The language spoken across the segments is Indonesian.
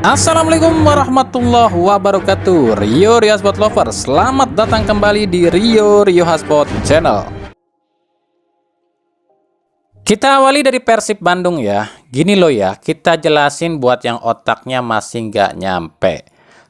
Assalamualaikum warahmatullahi wabarakatuh. Rio Hotspot Lover, selamat datang kembali di Rio Hotspot Channel. Kita awali dari Persib Bandung ya. Gini loh ya, kita jelasin buat yang otaknya masih nggak nyampe.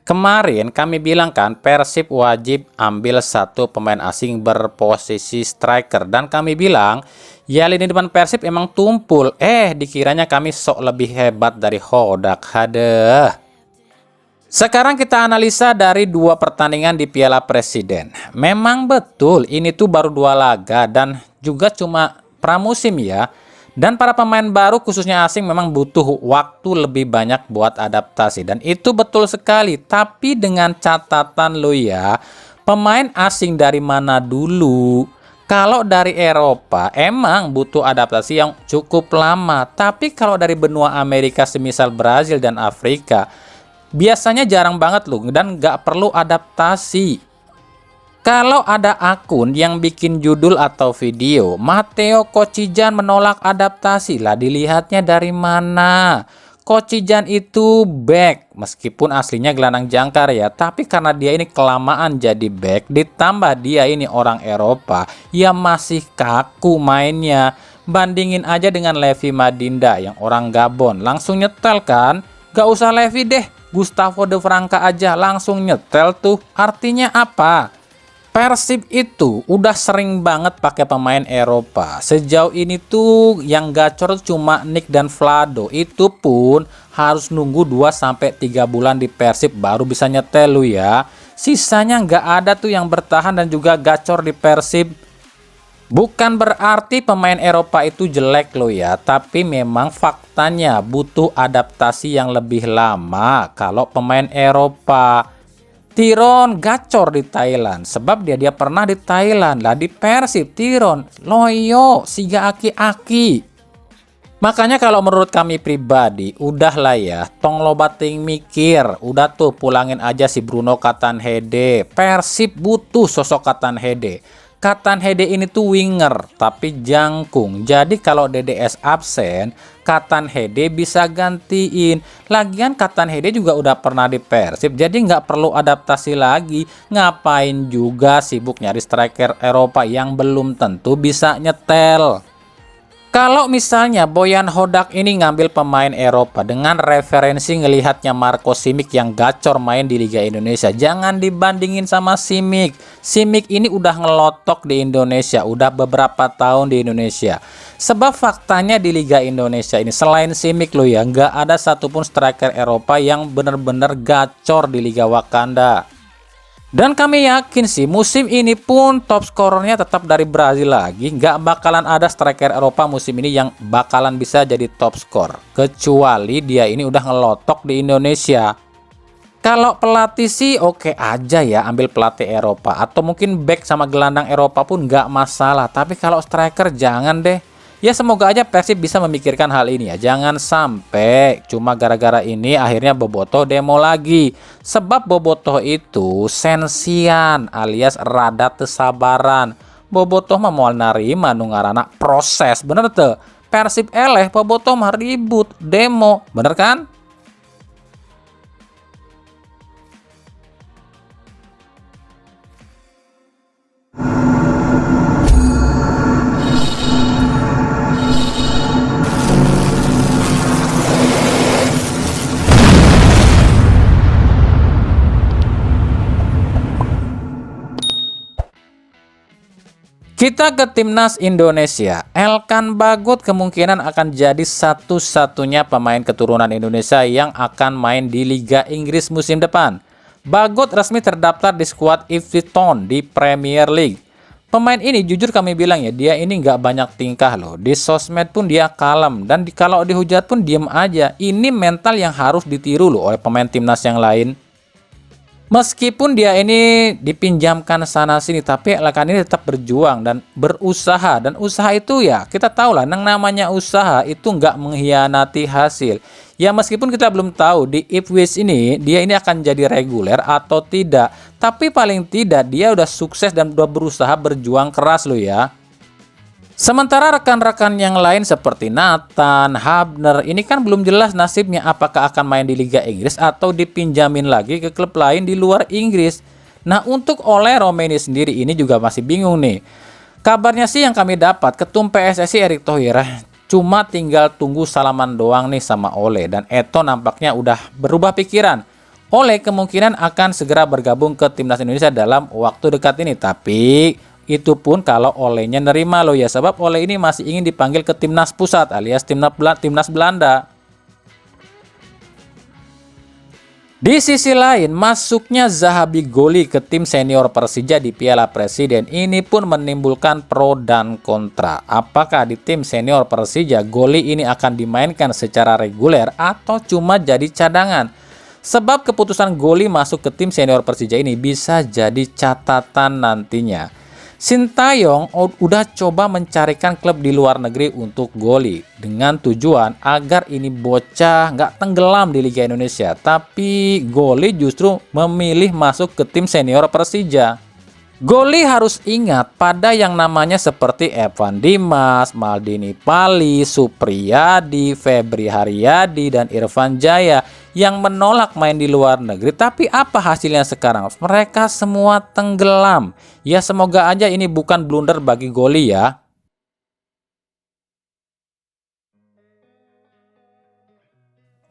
Kemarin kami bilang kan Persib wajib ambil satu pemain asing berposisi striker. Dan kami bilang ya lini depan Persib emang tumpul. Dikiranya kami sok lebih hebat dari Hodak. Hadeh. Sekarang kita analisa dari dua pertandingan di Piala Presiden. Memang betul ini tuh baru dua laga dan juga cuma pramusim ya. Dan para pemain baru khususnya asing memang butuh waktu lebih banyak buat adaptasi. Dan itu betul sekali. Tapi dengan catatan lo ya, pemain asing dari mana dulu? Kalau dari Eropa emang butuh adaptasi yang cukup lama. Tapi kalau dari benua Amerika semisal Brazil dan Afrika, biasanya jarang banget loh dan nggak perlu adaptasi. Kalau ada akun yang bikin judul atau video Matteo Kocijan menolak adaptasi, lah dilihatnya dari mana? Kocijan itu back, meskipun aslinya gelandang jangkar ya, tapi karena dia ini kelamaan jadi back, ditambah dia ini orang Eropa, ya masih kaku mainnya. Bandingin aja dengan Levi Madinda yang orang Gabon, langsung nyetel kan? Gak usah Levi deh, Gustavo de Franca aja langsung nyetel tuh. Artinya apa? Persib itu udah sering banget pakai pemain Eropa. Sejauh ini tuh yang gacor cuma Nick dan Vlado. Itu pun harus nunggu 2-3 bulan di Persib baru bisa nyetel lu ya. Sisanya nggak ada tuh yang bertahan dan juga gacor di Persib. Bukan berarti pemain Eropa itu jelek loh ya, tapi memang faktanya butuh adaptasi yang lebih lama kalau pemain Eropa. Tiron gacor di Thailand sebab dia pernah di Thailand lah. Di Persib Tiron loyo siga aki-aki. Makanya kalau menurut kami pribadi udahlah ya, tong lo bating mikir, udah tuh pulangin aja si Bruno Katanhede. Persib butuh sosok Katanhede. Katanhede ini tuh winger tapi jangkung. Jadi kalau DDS absen, Katanhede bisa gantiin. Lagian Katanhede juga udah pernah di Persib, jadi nggak perlu adaptasi lagi. Ngapain juga sibuk nyari striker Eropa yang belum tentu bisa nyetel. Kalau misalnya Boyan Hodak ini ngambil pemain Eropa dengan referensi ngelihatnya Marco Simic yang gacor main di Liga Indonesia, jangan dibandingin sama Simic. Simic ini udah ngelotok di Indonesia, udah beberapa tahun di Indonesia. Sebab faktanya di Liga Indonesia ini selain Simic lo ya, nggak ada satupun striker Eropa yang bener-bener gacor di Liga Wakanda. Dan kami yakin sih musim ini pun top skornya tetap dari Brazil lagi. Nggak bakalan ada striker Eropa musim ini yang bakalan bisa jadi top skor. Kecuali dia ini udah ngelotok di Indonesia. Kalau pelatih sih oke aja ya ambil pelatih Eropa. Atau mungkin back sama gelandang Eropa pun nggak masalah. Tapi kalau striker jangan deh. Ya semoga aja Persib bisa memikirkan hal ini ya. Jangan sampai cuma gara-gara ini akhirnya Bobotoh demo lagi. Sebab Bobotoh itu sensian alias rada tesabaran. Bobotoh mah mau narima nu ngaranna proses. Bener tuh. Persib eleh Bobotoh mah ribut, demo. Bener kan? Kita ke timnas Indonesia. Elkan Bagot kemungkinan akan jadi satu-satunya pemain keturunan Indonesia yang akan main di Liga Inggris musim depan. Bagot resmi terdaftar di skuad Ipswich Town di Premier League. Pemain ini jujur kami bilang ya, dia ini nggak banyak tingkah loh. Di sosmed pun dia kalem dan kalau dihujat pun diem aja. Ini mental yang harus ditiru loh oleh pemain timnas yang lain. Meskipun dia ini dipinjamkan sana sini, tapi Elkan ini tetap berjuang dan berusaha. Dan usaha itu ya kita tahu lah, yang namanya usaha itu nggak mengkhianati hasil. Ya meskipun kita belum tahu di Ipswich ini dia ini akan jadi reguler atau tidak, tapi paling tidak dia udah sukses dan udah berusaha berjuang keras loh ya. Sementara rekan-rekan yang lain seperti Nathan, Hubner, ini kan belum jelas nasibnya apakah akan main di Liga Inggris atau dipinjamin lagi ke klub lain di luar Inggris. Nah, untuk Ole Romeni sendiri ini juga masih bingung nih. Kabarnya sih yang kami dapat, Ketum PSSI Erick Thohir cuma tinggal tunggu salaman doang nih sama Ole, dan Eto nampaknya udah berubah pikiran. Ole kemungkinan akan segera bergabung ke timnas Indonesia dalam waktu dekat ini, tapi itu pun kalau Olehnya nerima loh ya, sebab Ole ini masih ingin dipanggil ke timnas pusat alias timnas Belanda. Di sisi lain, masuknya Zahabi Goli ke tim senior Persija di Piala Presiden ini pun menimbulkan pro dan kontra. Apakah di tim senior Persija Goli ini akan dimainkan secara reguler atau cuma jadi cadangan? Sebab keputusan Goli masuk ke tim senior Persija ini bisa jadi catatan nantinya. Sintayong udah coba mencarikan klub di luar negeri untuk Goli dengan tujuan agar ini bocah nggak tenggelam di Liga Indonesia. Tapi Goli justru memilih masuk ke tim senior Persija. Goli harus ingat pada yang namanya seperti Evan Dimas, Maldini Pali, Supriyadi, Febri Haryadi, dan Irfan Jaya yang menolak main di luar negeri. Tapi apa hasilnya sekarang? Mereka semua tenggelam. Ya semoga aja ini bukan blunder bagi Goli ya.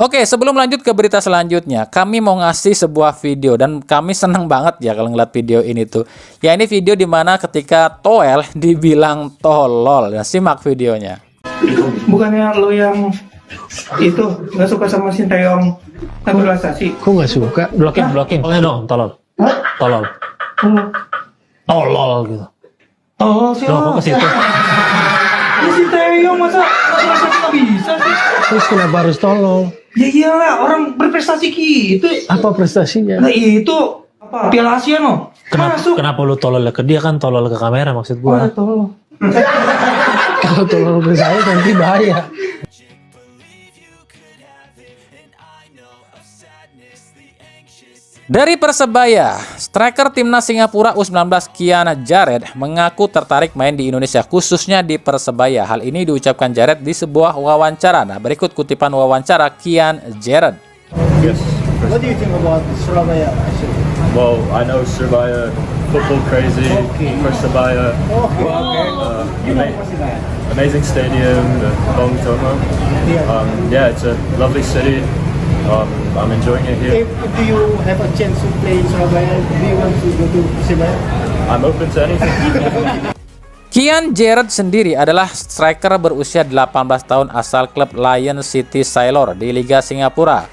Oke, sebelum lanjut ke berita selanjutnya, kami mau ngasih sebuah video dan kami senang banget ya kalau ngeliat video ini tuh. Ya ini video dimana ketika Toel dibilang tolol. Nah, simak videonya. Bukannya lo yang itu nggak suka sama Sintayong naturalisasi? Kok nggak suka? Blocking. Tolol dong, tolol. Tolol. Tolol gitu. Oh, sih. Loh, kok ke situ? Ya Sintayong masa naturalisasi nggak bisa sih? Terus kenapa harus tolol? Ya iyalah, orang berprestasi gitu. Apa prestasinya? Nah itu apa? Piala Asia no? Masuk. Kenapa lu tolol ke dia, kan tolol ke kamera maksud Oh, gua. tolol. Kalau tolol ke saya nanti bahaya. Dari Persebaya, striker timnas Singapura U19 Kian Jared mengaku tertarik main di Indonesia, khususnya di Persebaya. Hal ini diucapkan Jared di sebuah wawancara. Nah, berikut kutipan wawancara Kian Jared. Yes. What do you think about Surabaya? Well, I know Surabaya, football crazy, Persebaya, amazing stadium, the Bong Tomo. Yeah, it's a lovely city. I'm enjoying it here. If do you have a chance to play in Surabaya, do you want to go to Surabaya? I'm open to anything. Kian Jared sendiri adalah striker berusia 18 tahun asal klub Lion City Sailor di Liga Singapura.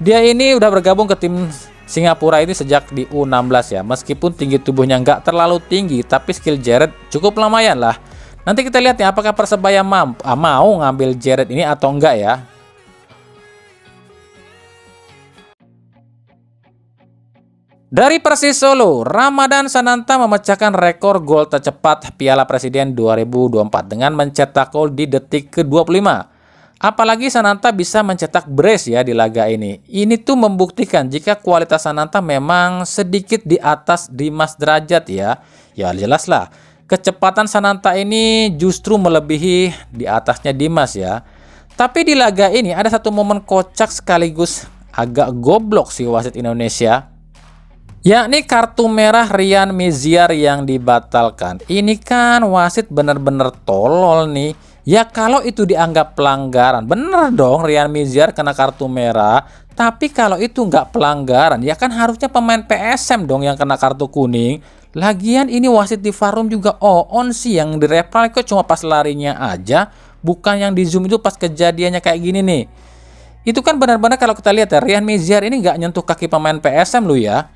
Dia ini udah bergabung ke tim Singapura ini sejak di U16 ya. Meskipun tinggi tubuhnya nggak terlalu tinggi, tapi skill Jared cukup lumayan lah. Nanti kita lihat ya apakah Persebaya mau ngambil Jared ini atau enggak ya. Dari Persis Solo, Ramadan Sananta memecahkan rekor gol tercepat Piala Presiden 2024 dengan mencetak gol di detik ke-25. Apalagi Sananta bisa mencetak brace ya di laga ini. Ini tuh membuktikan jika kualitas Sananta memang sedikit di atas Dimas Derajat ya. Ya jelas lah, kecepatan Sananta ini justru melebihi di atasnya Dimas ya. Tapi di laga ini ada satu momen kocak sekaligus agak goblok sih wasit Indonesia. Yakni kartu merah Ryan Mezier yang dibatalkan. Ini kan wasit bener-bener tolol nih. Ya kalau itu dianggap pelanggaran, bener dong Ryan Mezier kena kartu merah. Tapi kalau itu nggak pelanggaran, ya kan harusnya pemain PSM dong yang kena kartu kuning. Lagian ini wasit di Varum juga on sih, yang direplay kok cuma pas larinya aja. Bukan yang di zoom itu pas kejadiannya kayak gini nih. Itu kan benar-benar kalau kita lihat ya, Ryan Mezier ini nggak nyentuh kaki pemain PSM lu ya.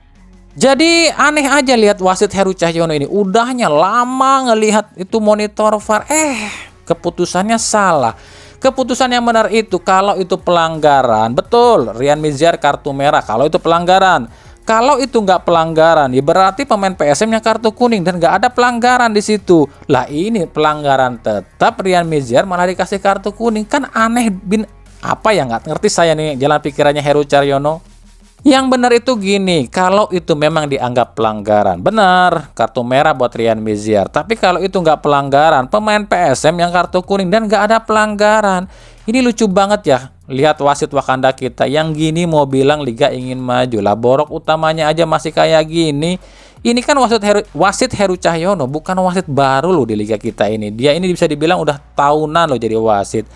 Jadi aneh aja lihat wasit Heru Cahyono ini. Udahnya lama ngelihat itu monitor VAR, keputusannya salah. Keputusan yang benar itu kalau itu pelanggaran, betul Ryan Mezier kartu merah kalau itu pelanggaran. Kalau itu nggak pelanggaran, ya berarti pemain PSM-nya kartu kuning dan nggak ada pelanggaran di situ. Lah ini pelanggaran tetap, Ryan Mezier malah dikasih kartu kuning, kan aneh apa ya, nggak ngerti saya nih jalan pikirannya Heru Cahyono. Yang benar itu gini, kalau itu memang dianggap pelanggaran, benar, kartu merah buat Ryan Mezier. Tapi kalau itu nggak pelanggaran, pemain PSM yang kartu kuning dan nggak ada pelanggaran. Ini lucu banget ya, lihat wasit Wakanda kita yang gini mau bilang liga ingin maju lah. Borok utamanya aja masih kayak gini. Ini kan wasit Heru Cahyono, bukan wasit baru loh di liga kita ini. Dia ini bisa dibilang udah tahunan loh jadi wasit.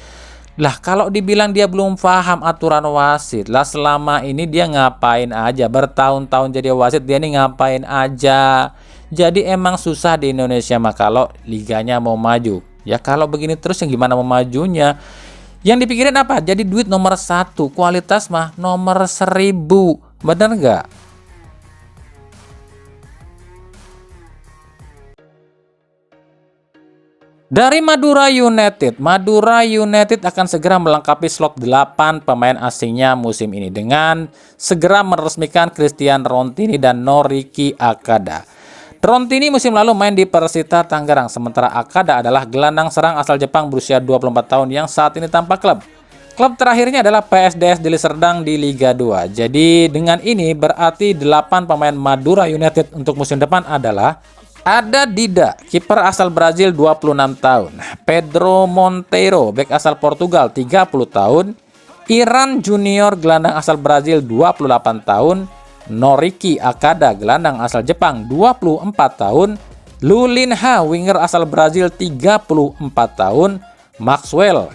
Lah kalau dibilang dia belum paham aturan wasit, lah selama ini dia ngapain aja, bertahun-tahun jadi wasit dia nih ngapain aja. Jadi emang susah di Indonesia mah kalau liganya mau maju. Ya kalau begini terus yang gimana mau majunya? Yang dipikirin apa? Jadi duit nomor 1, kualitas mah nomor 1000. Bener nggak? Dari Madura United akan segera melengkapi slot 8 pemain asingnya musim ini dengan segera meresmikan Christian Rontini dan Noriki Akada. Rontini musim lalu main di Persita Tangerang, sementara Akada adalah gelandang serang asal Jepang berusia 24 tahun yang saat ini tanpa klub. Klub terakhirnya adalah PSDS Deli Serdang di Liga 2. Jadi dengan ini berarti 8 pemain Madura United untuk musim depan adalah: ada Dida, kiper asal Brazil 26 tahun. Pedro Monteiro, bek asal Portugal 30 tahun. Iran Junior, gelandang asal Brazil 28 tahun. Noriki Akada, gelandang asal Jepang 24 tahun. Lulinha, winger asal Brazil 34 tahun. Maxwell,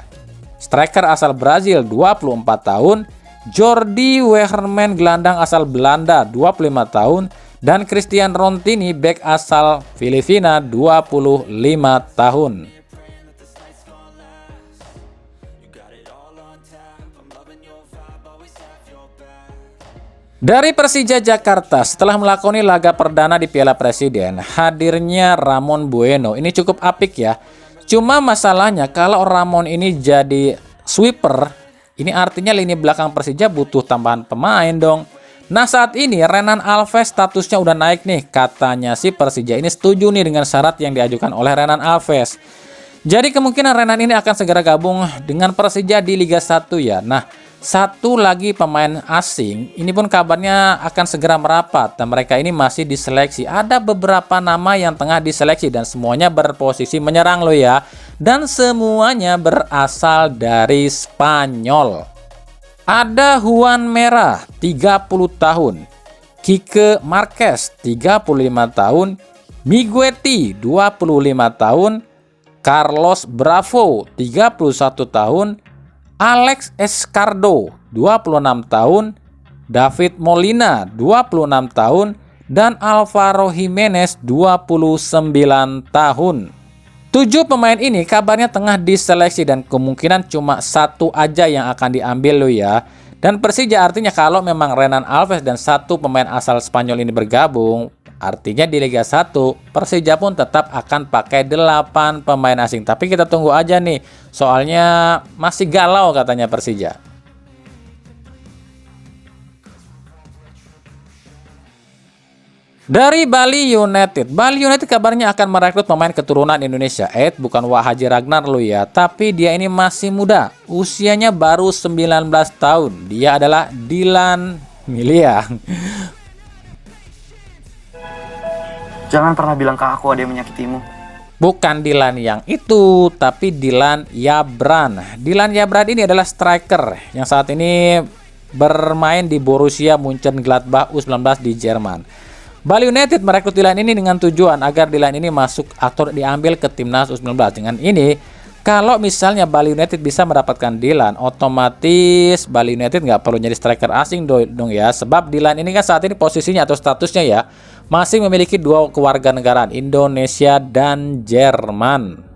striker asal Brazil 24 tahun. Jordi Weherman, gelandang asal Belanda 25 tahun. Dan Christian Rontini, bek asal Filipina 25 tahun. Dari Persija Jakarta, setelah melakoni laga perdana di Piala Presiden, hadirnya Ramon Bueno ini cukup apik ya. Cuma masalahnya kalau Ramon ini jadi sweeper, ini artinya lini belakang Persija butuh tambahan pemain dong. Nah saat ini Renan Alves statusnya udah naik nih, katanya si Persija ini setuju nih dengan syarat yang diajukan oleh Renan Alves. Jadi kemungkinan Renan ini akan segera gabung dengan Persija di Liga 1 ya. Nah satu lagi pemain asing ini pun kabarnya akan segera merapat dan mereka ini masih diseleksi. Ada beberapa nama yang tengah diseleksi dan semuanya berposisi menyerang loh ya. Dan semuanya berasal dari Spanyol. Ada Juan Mera, 30 tahun. Kike Marquez, 35 tahun. Migueti, 25 tahun. Carlos Bravo, 31 tahun. Alex Escardo, 26 tahun. David Molina, 26 tahun. Dan Alvaro Jimenez, 29 tahun. 7 pemain ini kabarnya tengah diseleksi dan kemungkinan cuma satu aja yang akan diambil loh ya. Dan Persija artinya kalau memang Renan Alves dan satu pemain asal Spanyol ini bergabung, artinya di Liga 1 Persija pun tetap akan pakai 8 pemain asing. Tapi kita tunggu aja nih, soalnya masih galau katanya Persija. Dari Bali United kabarnya akan merekrut pemain keturunan Indonesia. Bukan Wahaji Ragnar lo ya, tapi dia ini masih muda. Usianya baru 19 tahun. Dia adalah Dilan Miliang. Jangan pernah bilang ke aku ada yang menyakitimu. Bukan Dilan yang itu, tapi Dilan Yabran. Dilan Yabran ini adalah striker yang saat ini bermain di Borussia Mönchengladbach U19 di Jerman. Bali United merekrut Dilan ini dengan tujuan agar Dilan ini masuk atau diambil ke timnas U19. Dengan ini, kalau misalnya Bali United bisa mendapatkan Dilan, otomatis Bali United nggak perlu jadi striker asing dong ya. Sebab Dilan ini kan saat ini posisinya atau statusnya ya masih memiliki 2 kewarganegaraan, Indonesia dan Jerman.